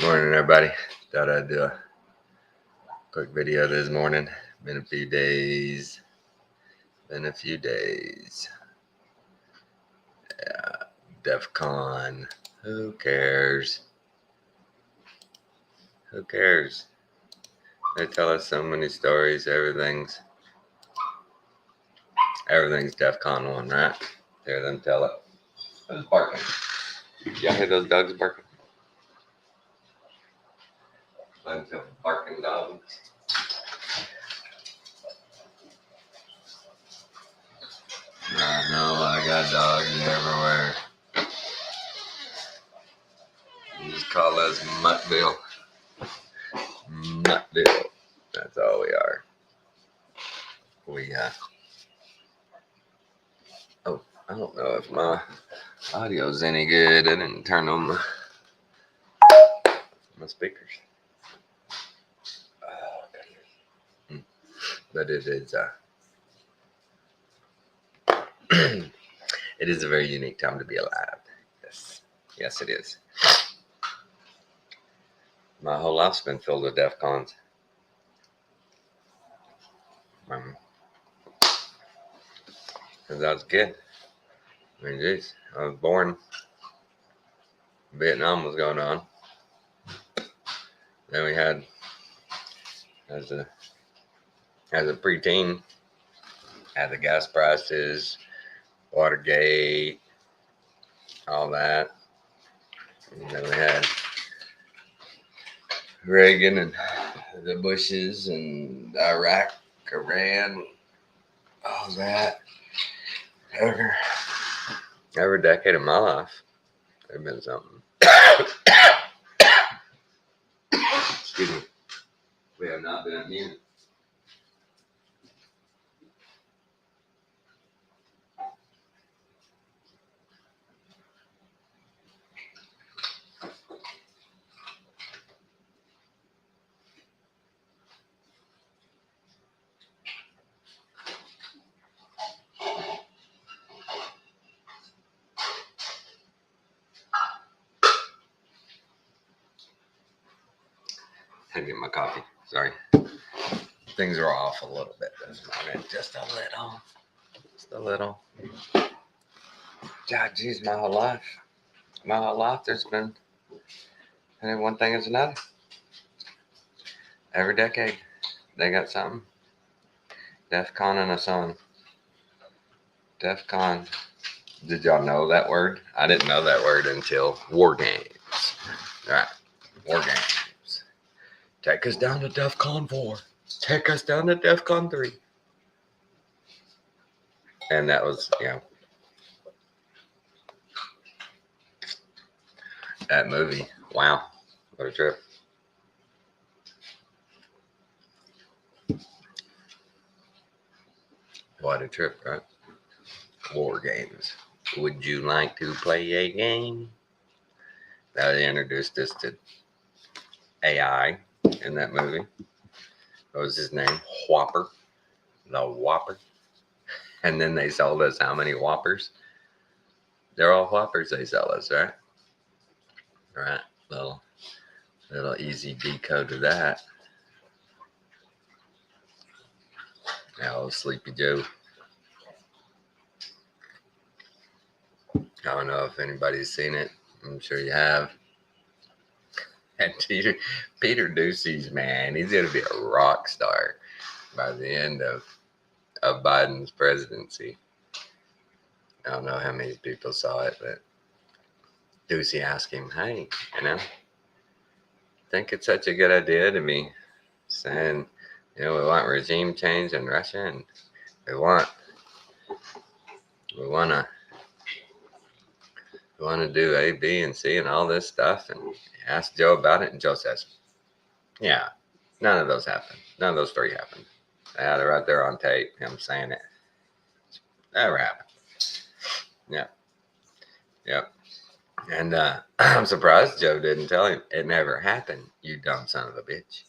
Morning, everybody. Thought I'd do a quick video this morning. Been a few days. Yeah, DEFCON. Who cares? Who cares? They tell us so many stories. Everything's DEFCON 1, right? Hear them tell it. Who's barking? Y'all hear those dogs barking? Bunch of barking dogs. I know I got dogs everywhere. You just call us Muttville. Muttville. That's all we are. Oh, I don't know if my audio's any good. I didn't turn on my speakers. Oh, goodness. But it is it is a very unique time to be alive. Yes, it is. My whole life's been filled with DEFCONs. Since I was a kid. I mean, geez, I was born. Vietnam was going on. Then we had, as a preteen, had the gas prices, Watergate, all that. And then we had Reagan and the Bushes and Iraq, Iran, all that. Every decade of my life, there's been something. Excuse me. We have not been immune. I get my coffee. Sorry. Things are off a little bit this morning. Just a little. God, geez, my whole life, there's been, and one thing is another. Every decade, they got something. DEFCON and a song. DEFCON. Did y'all know that word? I didn't know that word until War Games. Right. War Games. Take us down to DEFCON 4. Take us down to DEFCON 3. And that was, that movie. Wow. What a trip. What a trip, right? War Games. Would you like to play a game? They introduced us to AI in that movie. What was his name? Whopper. The Whopper. And then they sold us how many Whoppers? They're all Whoppers they sell us, right? Right. Little easy decode to that. Oh, Sleepy Joe. I don't know if anybody's seen it. I'm sure you have. And Peter Ducey's, man, he's going to be a rock star by the end of Biden's presidency. I don't know how many people saw it, but Ducey asked him, hey, think it's such a good idea to be saying, we want regime change in Russia, and we want to do A, B, and C, and all this stuff. And asked Joe about it, and Joe says, yeah, none of those happened. None of those three happened. I had it right there on tape, him saying it. Never happened. Yep. And I'm surprised Joe didn't tell him it never happened, you dumb son of a bitch.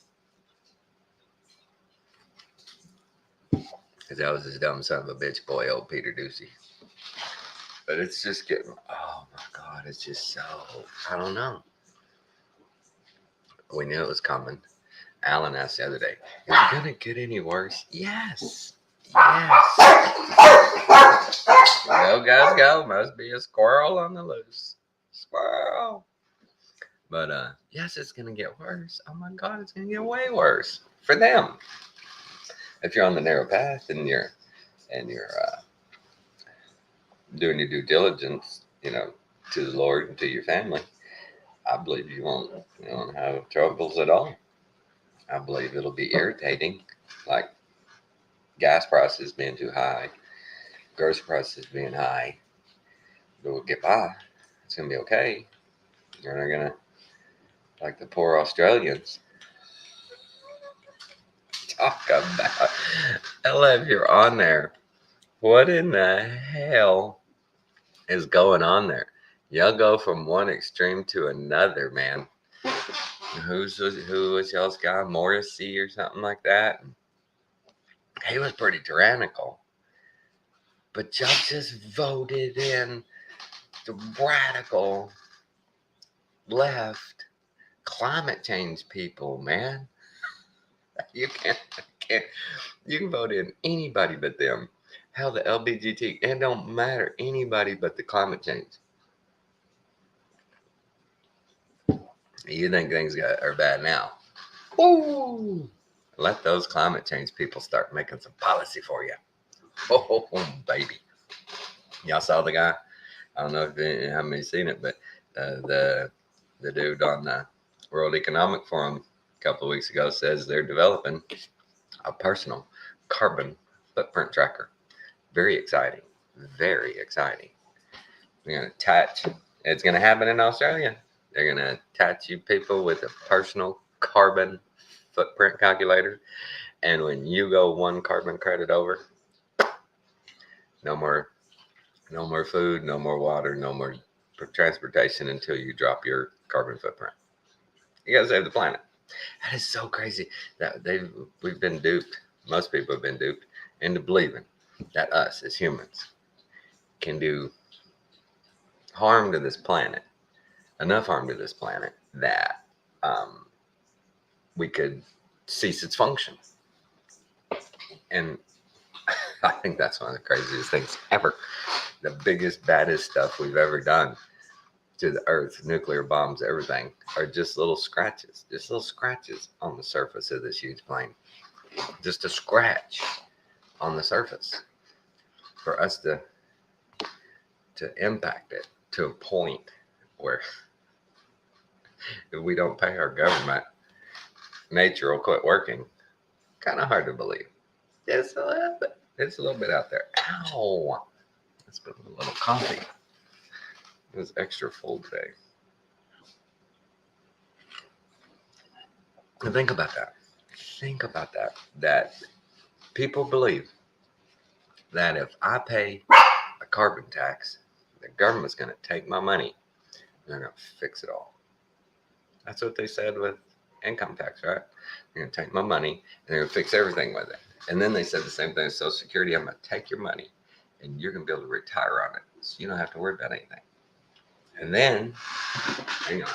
Because that was his dumb son of a bitch boy, old Peter Ducey. But it's just getting, oh my God, it's just so, I don't know. We knew it was coming. Alan asked the other day, is it going to get any worse? Yes. Yes. Go, guys, go. Must be a squirrel on the loose. Squirrel. But, yes, it's going to get worse. Oh, my God, it's going to get way worse for them. If you're on the narrow path and you're doing your due diligence, to the Lord and to your family, I believe you won't have troubles at all. I believe it'll be irritating, like gas prices being too high, grocery prices being high. But we'll get by. It's gonna be okay. We're not gonna, like the poor Australians, talk about. Ella, if you're on there, what in the hell is going on there? Y'all go from one extreme to another, man. Who was y'all's guy? Morrissey or something like that? He was pretty tyrannical. But y'all just voted in the radical left climate change people, man. You can't you can vote in anybody but them. Hell, the LBGT, it don't matter, anybody but the climate change. You think things are bad now? Ooh, let those climate change people start making some policy for you. Oh, baby. Y'all saw the guy? I don't know if how many seen it, but the dude on the World Economic Forum a couple of weeks ago says they're developing a personal carbon footprint tracker. Very exciting. Very exciting. They're going to attach, it's going to happen in Australia. They're going to attach you people with a personal carbon footprint calculator. And when you go one carbon credit over, no more food, no more water, no more transportation until you drop your carbon footprint. You got to save the planet. That is so crazy that we've been duped. Most people have been duped into believing that us as humans can do harm to this planet, enough harm to this planet that we could cease its function. And I think that's one of the craziest things ever. The biggest, baddest stuff we've ever done to the earth, nuclear bombs, everything, are just little scratches on the surface of this huge plane. Just a scratch on the surface for us to impact it to a point where if we don't pay our government, nature will quit working. Kind of hard to believe. Just a little bit. It's a little bit out there. Ow! Let's put a little coffee. It was extra full today. And think about that. That people believe that if I pay a carbon tax, the government's going to take my money and they're going to fix it all. That's what they said with income tax, right? They're going to take my money and they're going to fix everything with it. And then they said the same thing with Social Security. I'm going to take your money and you're going to be able to retire on it. So you don't have to worry about anything. And then, hang on.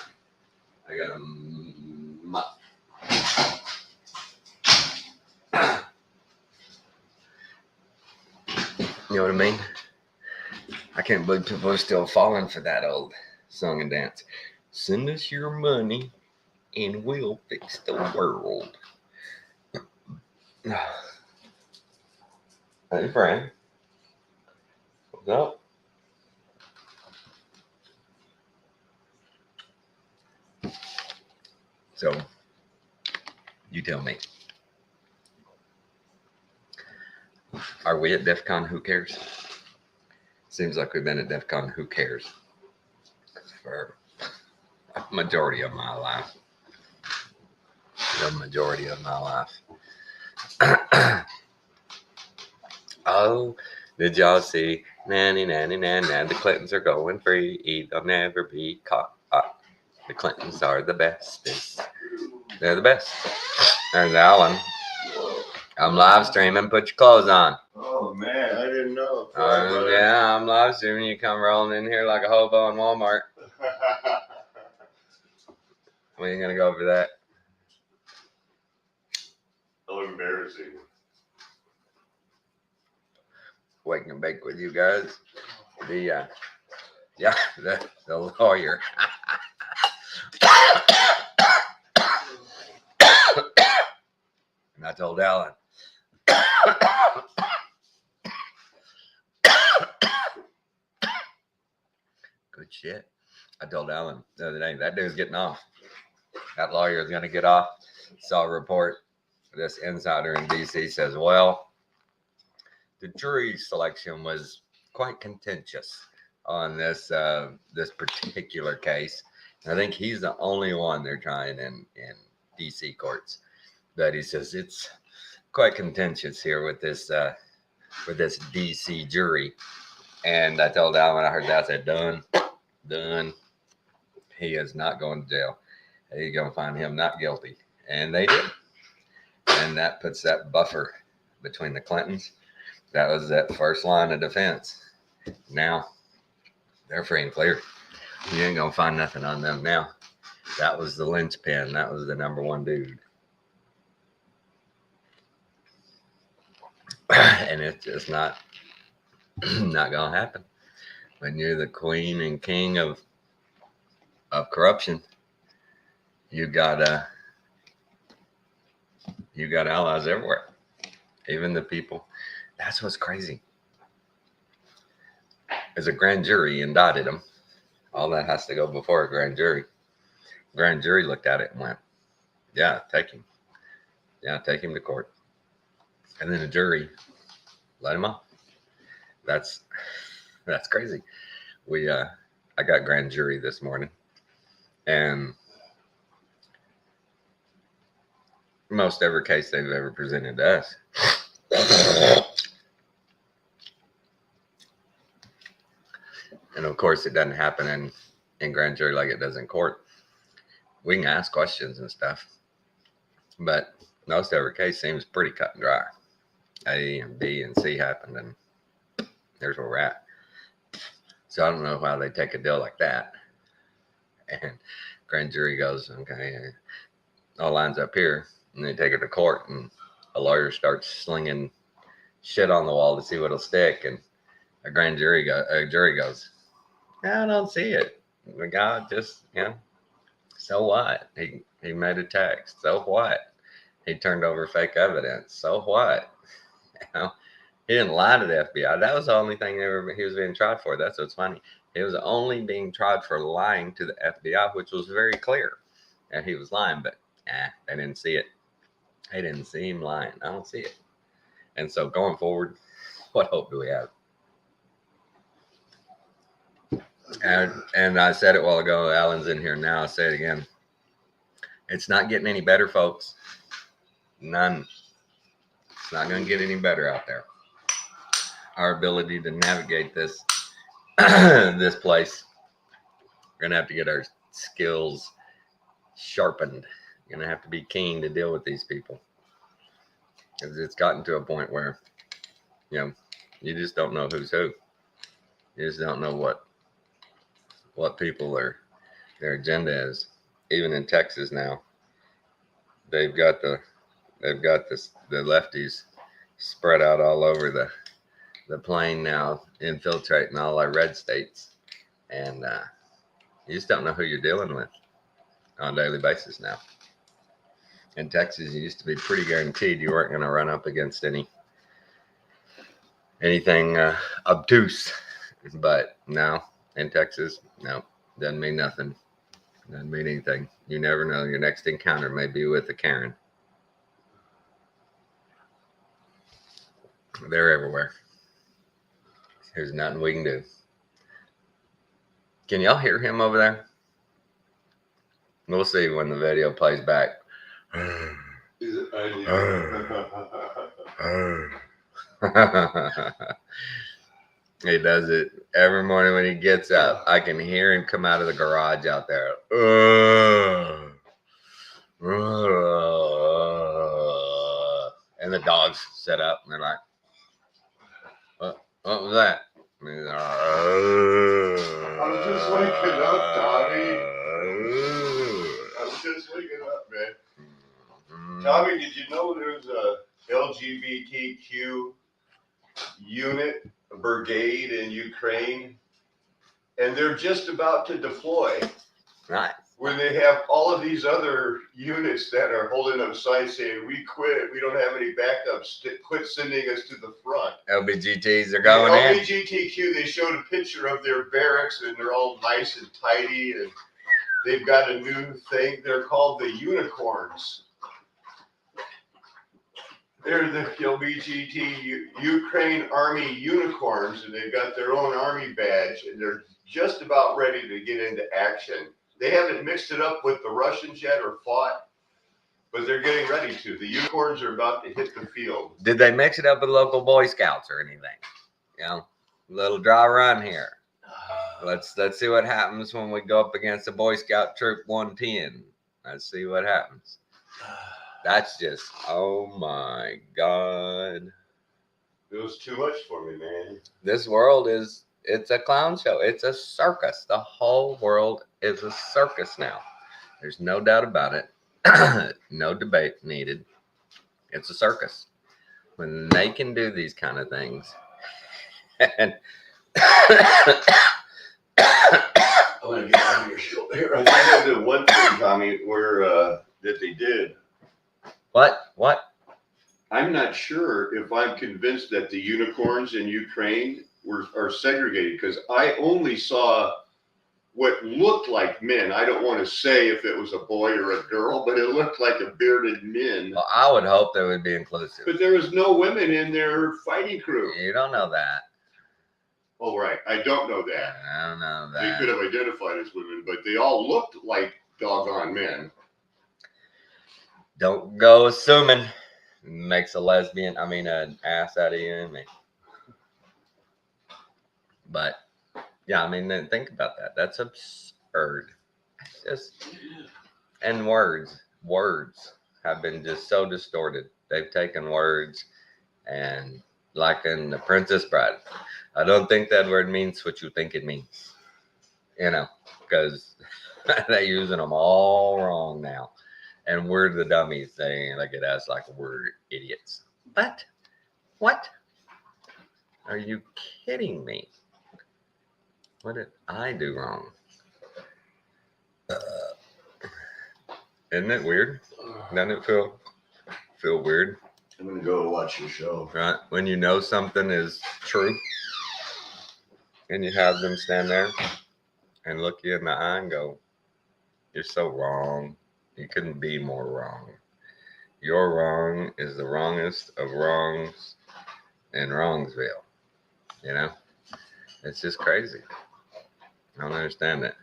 I got a muff. You know what I mean? I can't believe people are still falling for that old song and dance. Send us your money and we'll fix the world. Hey, friend. What's up? So, you tell me. Are we at DEFCON Who Cares? Seems like we've been at DEFCON Who Cares for a majority of my life. The majority of my life. Oh, did y'all see? Nanny, nanny, nanny, nanny. The Clintons are going free. They'll never be caught. The Clintons are the bestest. They're the best. There's Alan. I'm live streaming. Put your clothes on. Oh, man. I didn't know. Yeah, I'm live streaming. You come rolling in here like a hobo in Walmart. We ain't going to go over that. Wake and Bake with you guys. The lawyer. And I told Alan. Good shit. I told Alan the other day, that dude's getting off. That lawyer is going to get off. Saw a report. This insider in DC says, well, the jury selection was quite contentious on this this particular case. And I think he's the only one they're trying in DC courts. But he says it's quite contentious here with this DC jury. And I told Alan when I heard that, I said, done. He is not going to jail. He's going to find him not guilty. And they did. And that puts that buffer between the Clintons. That was that first line of defense. Now, they're free and clear. You ain't going to find nothing on them now. That was the linchpin. That was the number one dude. And it's just not going to happen. When you're the queen and king of corruption, you got allies everywhere, even the people. That's what's crazy. As a grand jury indicted him, all that has to go before a grand jury. Grand jury looked at it and went, yeah, take him. Yeah, take him to court. And then the jury let him off. That's crazy. I got grand jury this morning, and most every case they've ever presented to us. And of course, it doesn't happen in grand jury like it does in court. We can ask questions and stuff, but most every case seems pretty cut and dry. A and B and C happened, and there's where we're at. So I don't know why they take a deal like that. And grand jury goes, okay, all lines up here, and they take it to court, and a lawyer starts slinging shit on the wall to see what'll stick, and a jury goes, I don't see it. The guy just, so what? He made a text. So what? He turned over fake evidence. So what? He didn't lie to the FBI. That was the only thing he was being tried for. That's what's funny. He was only being tried for lying to the FBI, which was very clear. And he was lying, but they didn't see it. They didn't see him lying. I don't see it. And so going forward, what hope do we have? And I said it a while ago. Alan's in here now. I'll say it again. It's not getting any better, folks. None. It's not going to get any better out there. Our ability to navigate this this place, we're going to have to get our skills sharpened. You're going to have to be keen to deal with these people. Because it's gotten to a point where, you just don't know who's who. You just don't know what people their agenda is. Even in Texas now, they've got the lefties spread out all over the plane now, infiltrating all our red states, and you just don't know who you're dealing with on a daily basis now. In Texas, you used to be pretty guaranteed you weren't going to run up against anything obtuse, but now in Texas, no, doesn't mean nothing. Doesn't mean anything. You never know. Your next encounter may be with a Karen. They're everywhere. There's nothing we can do. Can y'all hear him over there? We'll see when the video plays back. He does it every morning when he gets up. I can hear him come out of the garage out there. And the dogs sit up and they're like, what was that? I was just waking up, Tommy. I was just waking up, man. Tommy, did you know there's a LGBTQ unit, a brigade in Ukraine, and they're just about to deploy. Nice. When they have all of these other units that are holding up signs saying, "We quit, we don't have any backups, quit sending us to the front." LBGTs are going the in. LBGTQ, they showed a picture of their barracks and they're all nice and tidy and they've got a new thing. They're called the unicorns. They're the LBGT Ukraine Army unicorns, and they've got their own army badge, and they're just about ready to get into action. They haven't mixed it up with the Russians yet or fought, but they're getting ready to. The unicorns are about to hit the field. Did they mix it up with local Boy Scouts or anything? You know, little dry run here. Let's see what happens when we go up against the Boy Scout Troop 110. Let's see what happens. That's just, oh my God. It was too much for me, man. This world it's a clown show. It's a circus. The whole world is a circus now. There's no doubt about it. No debate needed. It's a circus. When they can do these kind of things. And I want to get out of your show here. I think the one thing, Tommy, where that they did. What? I'm not sure if I'm convinced that the unicorns in Ukraine are segregated, because I only saw what looked like men. I don't want to say if it was a boy or a girl, but it looked like a bearded men. Well, I would hope they would be inclusive. But there was no women in their fighting crew. You don't know that. Oh, right. I don't know that. I don't know They that. could have identified as women, but they all looked like doggone men. Don't go assuming. Makes an ass out of you and me. But yeah, I mean, then think about that. That's absurd. It's just, and words have been just so distorted. They've taken words and, like in The Princess Bride, I don't think that word means what you think it means. You know, because they're using them all wrong now. And we're the dummies. They get us like we're idiots. But what? Are you kidding me? What did I do wrong? Isn't it weird? Doesn't it feel weird? I'm going to go watch your show. Right? When you know something is true and you have them stand there and look you in the eye and go, "You're so wrong. You couldn't be more wrong. Your wrong is the wrongest of wrongs in Wrongsville." You know? It's just crazy. I don't understand it.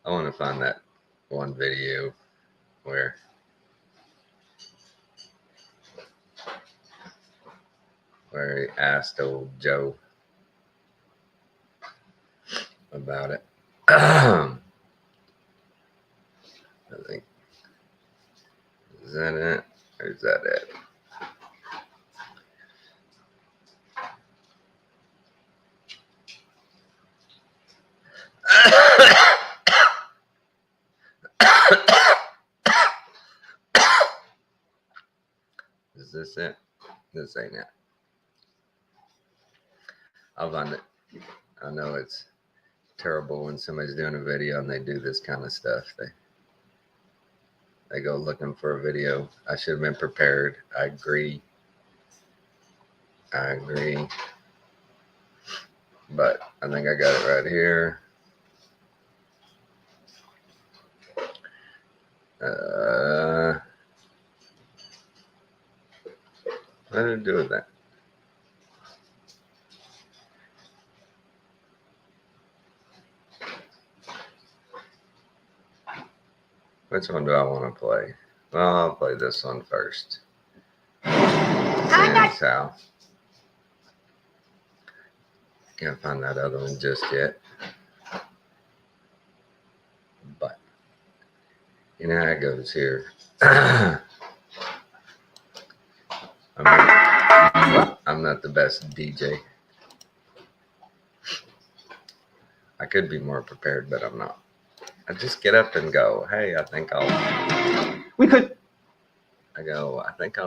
I want to find that one video where he asked old Joe about it. I think, is that it? Or is that it? Is this it? This ain't it. I'll find it. I know it's terrible when somebody's doing a video and they do this kind of stuff. They go looking for a video. I should have been prepared. I agree. But I think I got it right here. What did it do with that? Which one do I want to play? Well, I'll play this one first. How? Can't find that other one just yet. But you know how it goes here. I'm not the best DJ. I could be more prepared, but I'm not. I just get up and go, "Hey, I think I'll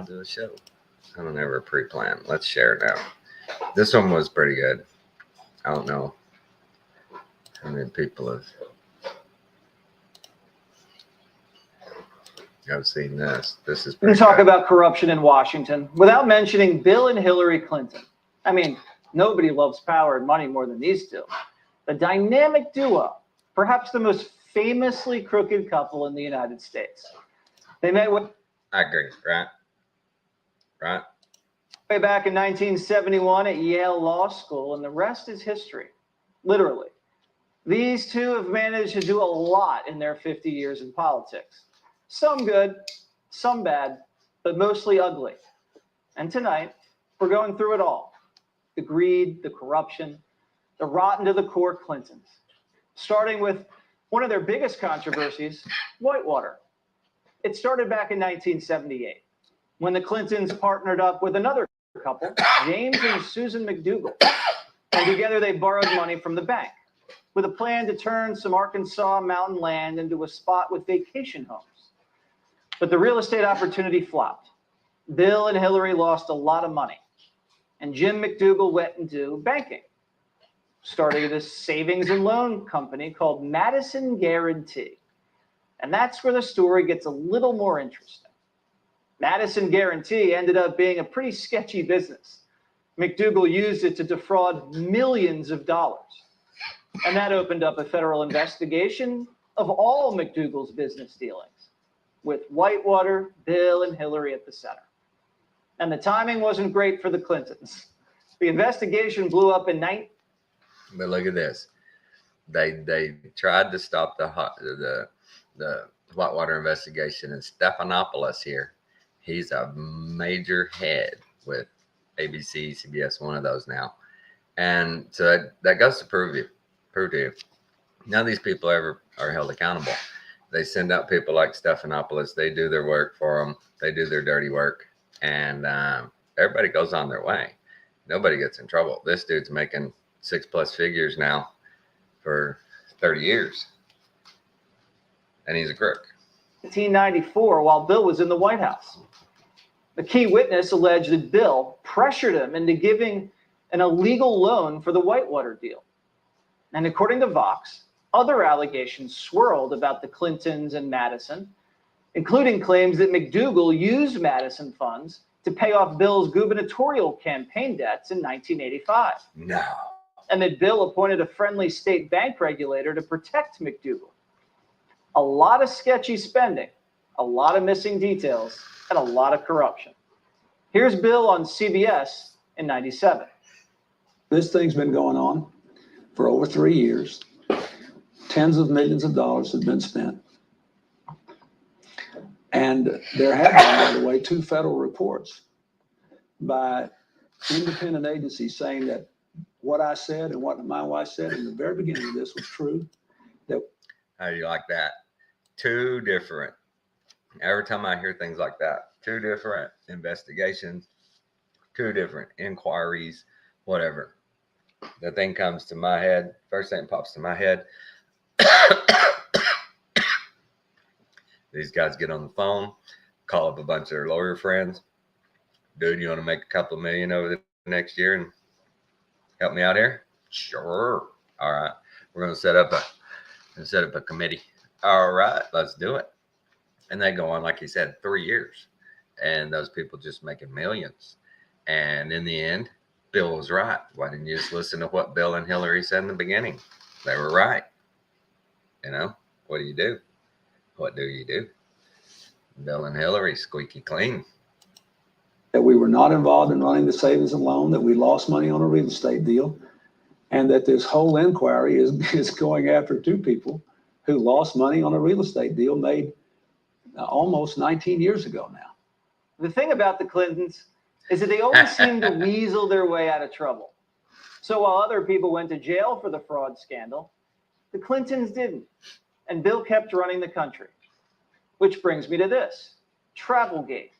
do a show." I don't ever pre-plan. Let's share now. This one was pretty good. I don't know how many people have seen this. This is We can pretty talk good. about corruption in Washington without mentioning Bill and Hillary Clinton. I mean, nobody loves power and money more than these two. The dynamic duo, perhaps the most famously crooked couple in the United States. They met I agree, right? Right? way back in 1971 at Yale Law School, and the rest is history, literally. These two have managed to do a lot in their 50 years in politics. Some good, some bad, but mostly ugly. And tonight, we're going through it all. The greed, the corruption, the rotten to the core Clintons. Starting with one of their biggest controversies, Whitewater. It started back in 1978, when the Clintons partnered up with another couple, James and Susan McDougal. And together they borrowed money from the bank with a plan to turn some Arkansas mountain land into a spot with vacation homes. But the real estate opportunity flopped. Bill and Hillary lost a lot of money. And Jim McDougal went into banking, starting this savings and loan company called Madison Guarantee. And that's where the story gets a little more interesting. Madison Guarantee ended up being a pretty sketchy business. McDougal used it to defraud millions of dollars. And that opened up a federal investigation of all McDougal's business dealings, with Whitewater, Bill, and Hillary at the center. And the timing wasn't great for the Clintons. The investigation blew up in But look at this. They tried to stop the Whitewater investigation, and Stephanopoulos here, he's a major head with ABC, CBS, one of those now. And so that goes to prove to you, none of these people ever are held accountable. They send out people like Stephanopoulos. They do their work for them. They do their dirty work, and everybody goes on their way. Nobody gets in trouble. This dude's making 6+ figures now for 30 years, and he's a crook. 1994, while Bill was in the White House. A key witness alleged that Bill pressured him into giving an illegal loan for the Whitewater deal. And according to Vox, other allegations swirled about the Clintons and Madison, including claims that McDougal used Madison funds to pay off Bill's gubernatorial campaign debts in 1985. No. And that Bill appointed a friendly state bank regulator to protect McDougal. A lot of sketchy spending, a lot of missing details, and a lot of corruption. Here's Bill on CBS in 97. This thing's been going on for over 3 years. Tens of millions of dollars have been spent. And there have been, by the way, 2 federal reports by independent agencies saying that what I said and what my wife said in the very beginning of this was true. How do you like that? 2 different. Every time I hear things like that, 2 different investigations, 2 different inquiries, whatever. The thing comes to my head, first thing pops to my head. These guys get on the phone, call up a bunch of their lawyer friends. Dude, you want to make a couple of million over the next year and help me out here? Sure. All right. We're going to set up a committee. All right, let's do it. And they go on, like he said, 3 years. And those people just making millions. And in the end, Bill was right. Why didn't you just listen to what Bill and Hillary said in the beginning? They were right. You know, what do? What do you do? Bill and Hillary, squeaky clean. That we were not involved in running the savings and loan, that we lost money on a real estate deal, and that this whole inquiry is going after 2 people who lost money on a real estate deal made almost 19 years ago now. The thing about the Clintons is that they always seem to weasel their way out of trouble. So while other people went to jail for the fraud scandal, the Clintons didn't. And Bill kept running the country. Which brings me to this, Travelgate.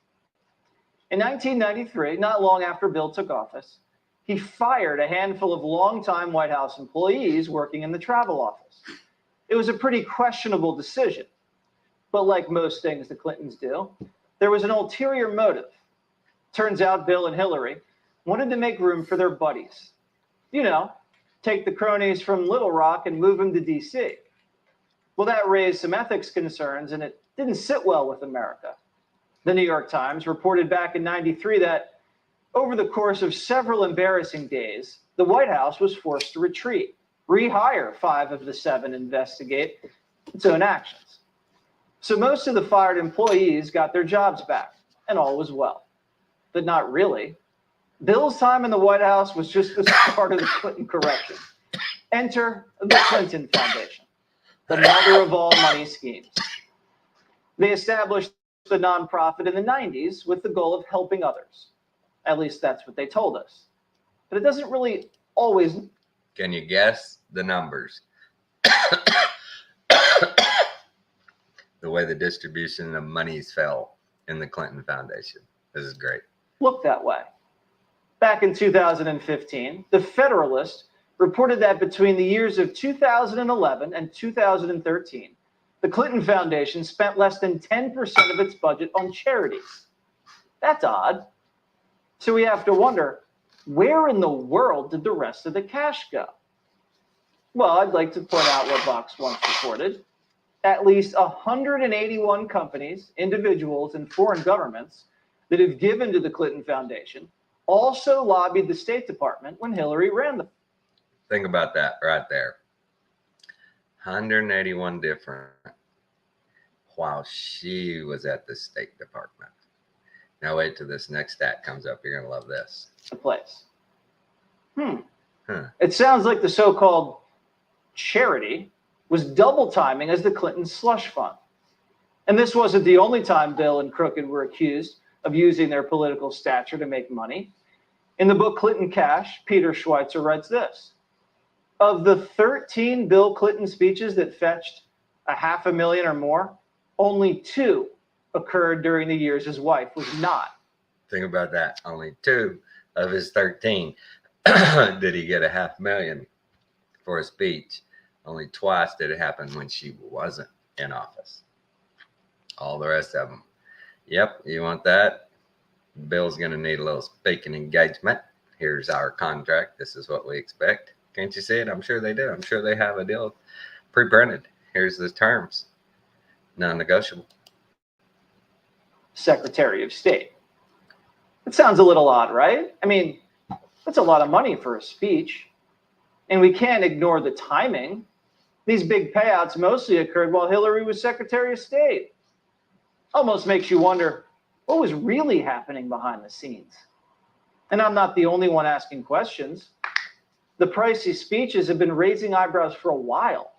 In 1993, not long after Bill took office, he fired a handful of longtime White House employees working in the travel office. It was a pretty questionable decision. But like most things the Clintons do, there was an ulterior motive. Turns out Bill and Hillary wanted to make room for their buddies. You know, take the cronies from Little Rock and move them to DC. Well, that raised some ethics concerns, and it didn't sit well with America. The New York Times reported back in '93 that over the course of several embarrassing days, the White House was forced to retreat, rehire 5 of the 7, investigate its own actions. So most of the fired employees got their jobs back, and all was well. But not really. Bill's time in the White House was just the start of the Clinton correction. Enter the Clinton Foundation, the mother of all money schemes. They established the nonprofit in the 90s with the goal of helping others. At least that's what they told us. But it doesn't really always. Can you guess the numbers? The way the distribution of monies fell in the Clinton Foundation. This is great. Look that way. Back in 2015, the Federalist reported that between the years of 2011 and 2013, the Clinton Foundation spent less than 10% of its budget on charities. That's odd. So we have to wonder, where in the world did the rest of the cash go? Well, I'd like to point out what Vox once reported. At least 181 companies, individuals, and foreign governments that have given to the Clinton Foundation also lobbied the State Department when Hillary ran them. Think about that right there. 181 different while she was at the State Department. Now wait till this next stat comes up. You're going to love this. The place. It sounds like the so-called charity was double timing as the Clinton slush fund. And this wasn't the only time Bill and Crooked were accused of using their political stature to make money. In the book Clinton Cash, Peter Schweitzer writes this: of the 13 Bill Clinton speeches that fetched $500,000 or more, only 2 occurred during the years his wife was not. Think about that. Only 2 of his 13 did he get $500,000 for a speech. Only twice did it happen when she wasn't in office. All the rest of them. Yep, you want that? Bill's going to need a little speaking engagement. Here's our contract. This is what we expect. Can't you see it? I'm sure they do. I'm sure they have a deal pre-printed. Here's the terms. Non-negotiable. Secretary of State. It sounds a little odd, right? I mean, that's a lot of money for a speech. And we can't ignore the timing. These big payouts mostly occurred while Hillary was Secretary of State. Almost makes you wonder what was really happening behind the scenes. And I'm not the only one asking questions. The pricey speeches have been raising eyebrows for a while.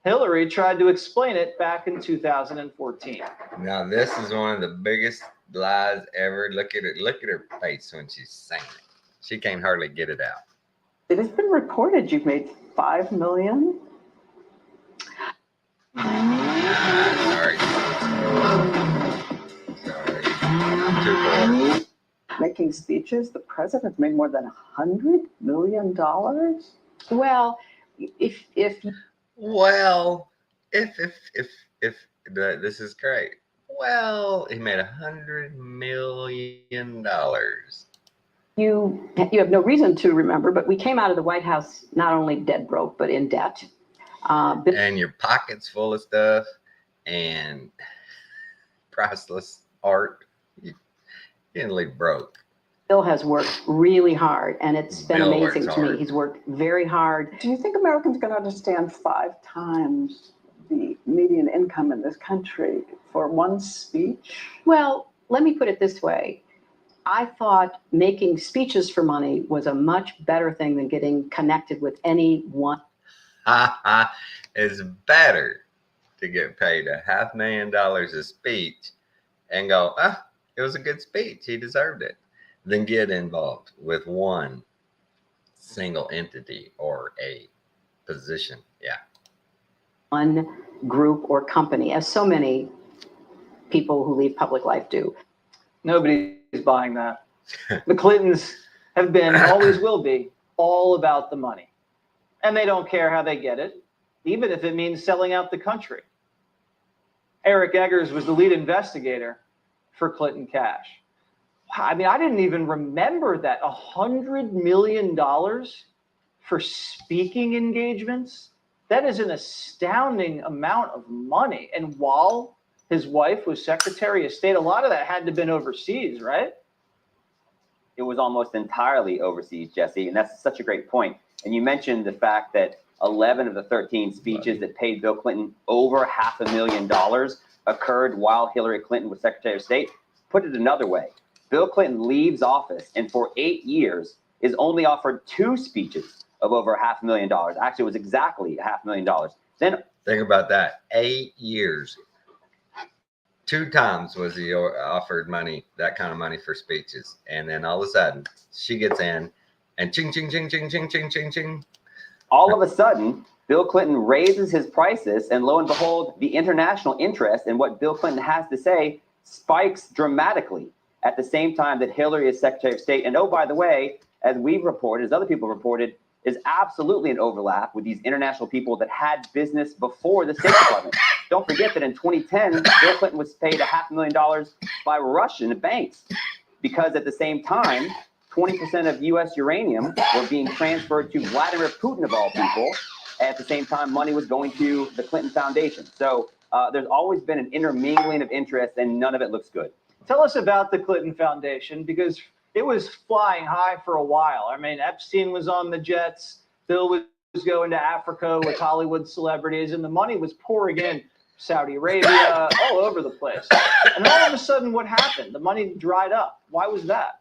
Hillary tried to explain it back in 2014. Now, this is one of the biggest lies ever. Look at it. Look at her face when she's saying it. She can't hardly get it out. It has been reported you've made $5 million. Sorry. Too poor. Making speeches, the president's made more than $100 million. Well, if Well, if this is great. Well, he made $100 million. you have no reason to remember, but we came out of the White House not only dead broke, but in debt. And your pocket's full of stuff and priceless art. You didn't leave broke. Bill has worked really hard, and it's been Bill amazing works to me. hard. He's worked very hard. Do you think Americans can understand 5 times the median income in this country for one speech? Well, let me put it this way. I thought making speeches for money was a much better thing than getting connected with anyone. It's better to get paid $500,000 a speech and go, it was a good speech. He deserved it. Than get involved with one single entity or a position. Yeah. One group or company, as so many people who leave public life do. Nobody's buying that. The Clintons have been, always will be, all about the money. And they don't care how they get it, even if it means selling out the country. Eric Eggers was the lead investigator for Clinton Cash. I mean, I didn't even remember that. $100 million for speaking engagements. That is an astounding amount of money. And while his wife was Secretary of State, a lot of that had to have been overseas, right? It was almost entirely overseas, Jesse, and that's such a great point. And you mentioned the fact that 11 of the 13 speeches that paid Bill Clinton over $500,000 occurred while Hillary Clinton was Secretary of State. Put it another way, Bill Clinton leaves office and for 8 years is only offered 2 speeches of over $500,000. Actually, it was exactly $500,000. Then Think about that. 8 years. 2 times was he offered money, that kind of money for speeches. And then all of a sudden, she gets in and ching, ching, ching, ching, ching, ching, ching, ching. all of a sudden, Bill Clinton raises his prices, and lo and behold, the international interest in what Bill Clinton has to say spikes dramatically at the same time that Hillary is Secretary of State. And oh, by the way, as we've reported, as other people reported, is absolutely an overlap with these international people that had business before the State Department. Don't forget that in 2010, Bill Clinton was paid $500,000 by Russian banks because at the same time, 20% of U.S. uranium were being transferred to Vladimir Putin, of all people. At the same time, money was going to the Clinton Foundation. So there's always been an intermingling of interest, and none of it looks good. Tell us about the Clinton Foundation, because it was flying high for a while. I mean, Epstein was on the jets. Bill was going to Africa with Hollywood celebrities, and the money was pouring in Saudi Arabia, all over the place. And all of a sudden, what happened? The money dried up. Why was that?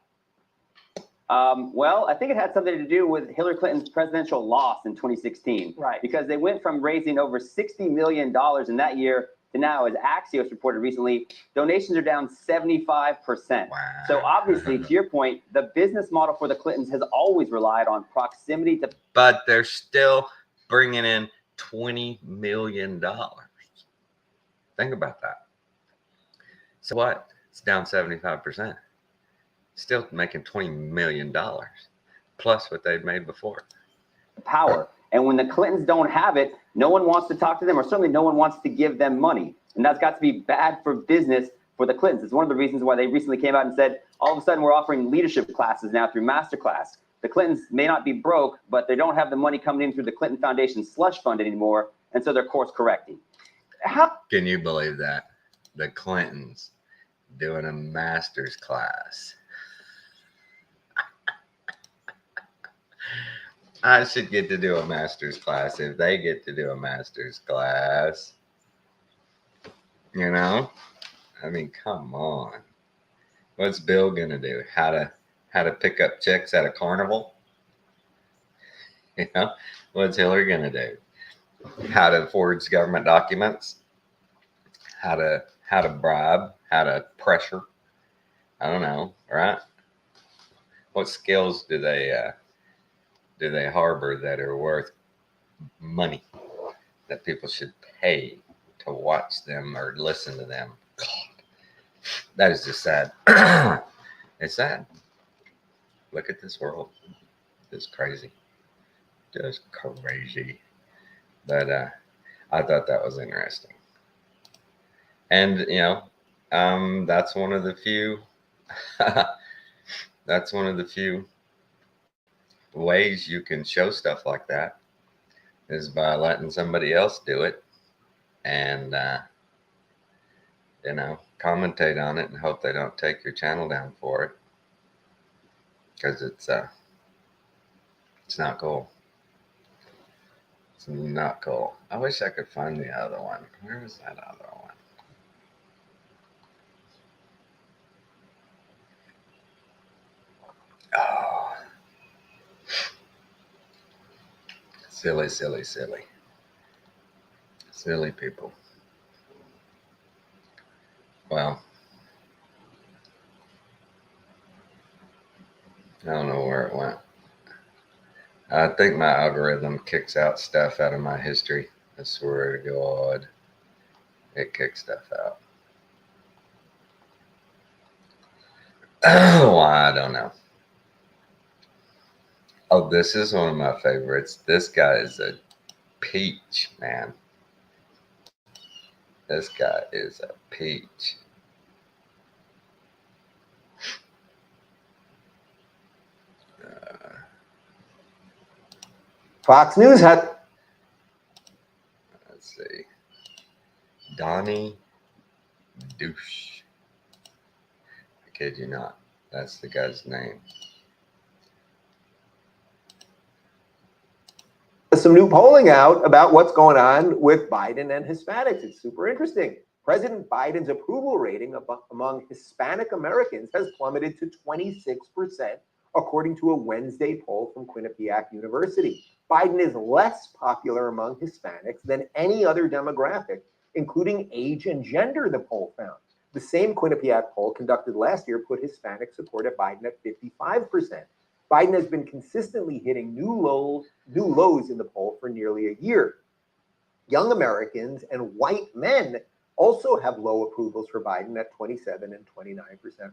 Well, I think it had something to do with Hillary Clinton's presidential loss in 2016. Right. Because they went from raising over $60 million in that year to now, as Axios reported recently, donations are down 75%. Wow. So obviously, to your point, the business model for the Clintons has always relied on proximity to. But they're still bringing in $20 million. Think about that. So what? It's down 75%. Still making $20 million plus what they've made before. Power. And when the Clintons don't have it, no one wants to talk to them, or certainly no one wants to give them money. And that's got to be bad for business for the Clintons. It's one of the reasons why they recently came out and said, all of a sudden we're offering leadership classes now through Masterclass. The Clintons may not be broke, but they don't have the money coming in through the Clinton Foundation slush fund anymore. And so they're course correcting. How Can you believe that? The Clintons doing a master's class. I should get to do a master's class if they get to do a master's class. You know? I mean, come on. What's Bill gonna do? How to pick up chicks at a carnival? You know? What's Hillary gonna do? How to forge government documents? How to bribe? How to pressure? I don't know, right? What skills do they harbor that are worth money that people should pay to watch them or listen to them? God, that is just sad. It's sad. Look at this world. It's crazy. Just crazy. But I thought that was interesting. And, you know, that's one of the few that's one of the few ways you can show stuff like that is by letting somebody else do it and you know, commentate on it and hope they don't take your channel down for it, because it's not cool. It's not cool. I wish I could find the other one. Where was that other one? Oh, silly people. Well, I don't know where it went. I think my algorithm kicks out stuff out of my history. I swear to God, it kicks stuff out. Oh, I don't know. Oh, this is one of my favorites. This guy is a peach, man. This guy is a peach. Fox News had. Let's see. Donnie Douche. I kid you not. That's the guy's name. Some new polling out about what's going on with Biden and Hispanics. It's super interesting. President Biden's approval rating among Hispanic Americans has plummeted to 26%, according to a Wednesday poll from Quinnipiac University. Biden is less popular among Hispanics than any other demographic, including age and gender, the poll found. The same Quinnipiac poll conducted last year put Hispanic support of Biden at 55%. Biden has been consistently hitting new lows in the poll for nearly a year. Young Americans and white men also have low approvals for Biden at 27 and 29%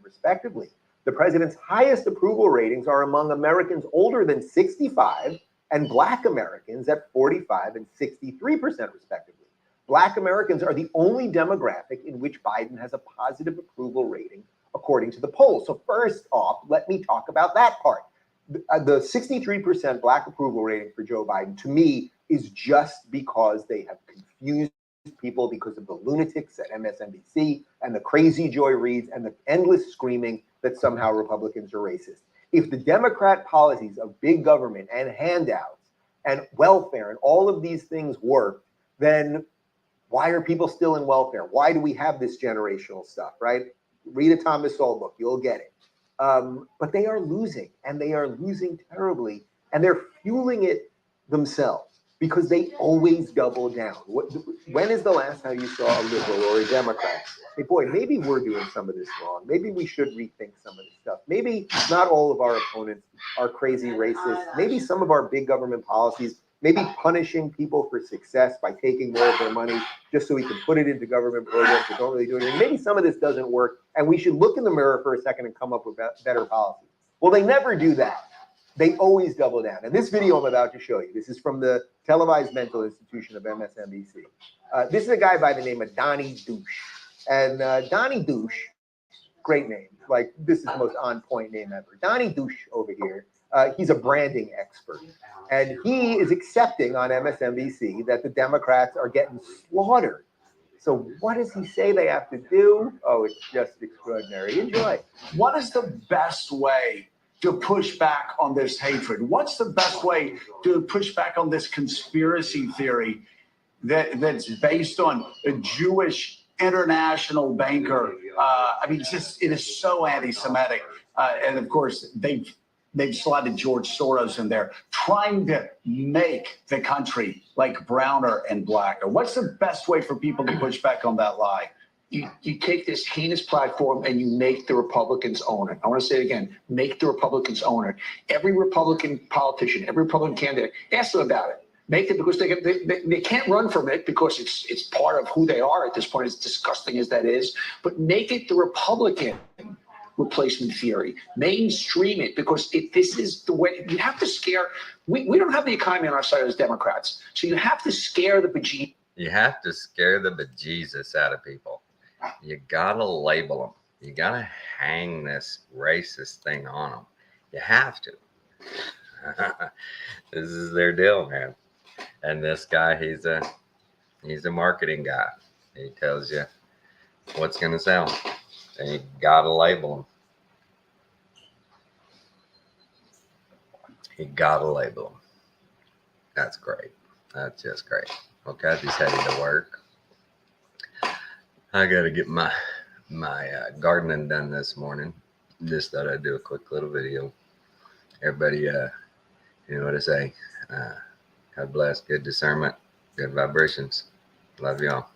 respectively. The president's highest approval ratings are among Americans older than 65 and Black Americans at 45 and 63% respectively. Black Americans are the only demographic in which Biden has a positive approval rating according to the poll. So first off, let me talk about that part. The 63% Black approval rating for Joe Biden, to me, is just because they have confused people because of the lunatics at MSNBC and the crazy Joy Reids and the endless screaming that somehow Republicans are racist. If the Democrat policies of big government and handouts and welfare and all of these things work, then why are people still in welfare? Why do we have this generational stuff, right? Read a Thomas Sowell book, you'll get it. But they are losing, and they are losing terribly, and they're fueling it themselves because they always double down. When is the last time you saw a liberal or a Democrat? Hey, boy, maybe we're doing some of this wrong. Maybe we should rethink some of this stuff. Maybe not all of our opponents are crazy racists. Maybe some of our big government policies, maybe punishing people for success by taking more of their money just so we can put it into government programs that don't really do anything. Maybe some of this doesn't work, and we should look in the mirror for a second and come up with better policies. Well, they never do that. They always double down. And this video I'm about to show you, this is from the televised mental institution of MSNBC. This is a guy by the name of Donnie Douche. And Donnie Douche, great name. Like, this is the most on-point name ever. Donnie Douche over here. He's a branding expert. And he is accepting on MSNBC that the Democrats are getting slaughtered. So what does he say they have to do? Oh, it's just extraordinary. Enjoy. What is the best way to push back on this hatred? What's the best way to push back on this conspiracy theory that's based on a Jewish international banker? I mean, it is so anti-Semitic. And of course, they've slotted George Soros in there, trying to make the country like browner and blacker. What's the best way for people to push back on that lie? You take this heinous platform and you make the Republicans own it. I want to say it again, make the Republicans own it. Every Republican politician, every Republican candidate, ask them about it. Make it, because they can't run from it because it's part of who they are at this point, as disgusting as that is. But make it the Republican replacement theory. Mainstream it, because this is the way you have to scare. We don't have the economy on our side as Democrats, so you have to scare the bejesus. You have to scare the bejesus out of people. You gotta label them. You gotta hang this racist thing on them. You have to. This is their deal, man. And this guy, he's a marketing guy. He tells you what's gonna sell, and you gotta label them. You gotta label them. That's great. That's just great. Well, Kathy's heading to work. I gotta get my gardening done this morning. Just thought I'd do a quick little video. Everybody, you know what I say. God bless, good discernment, good vibrations. Love y'all.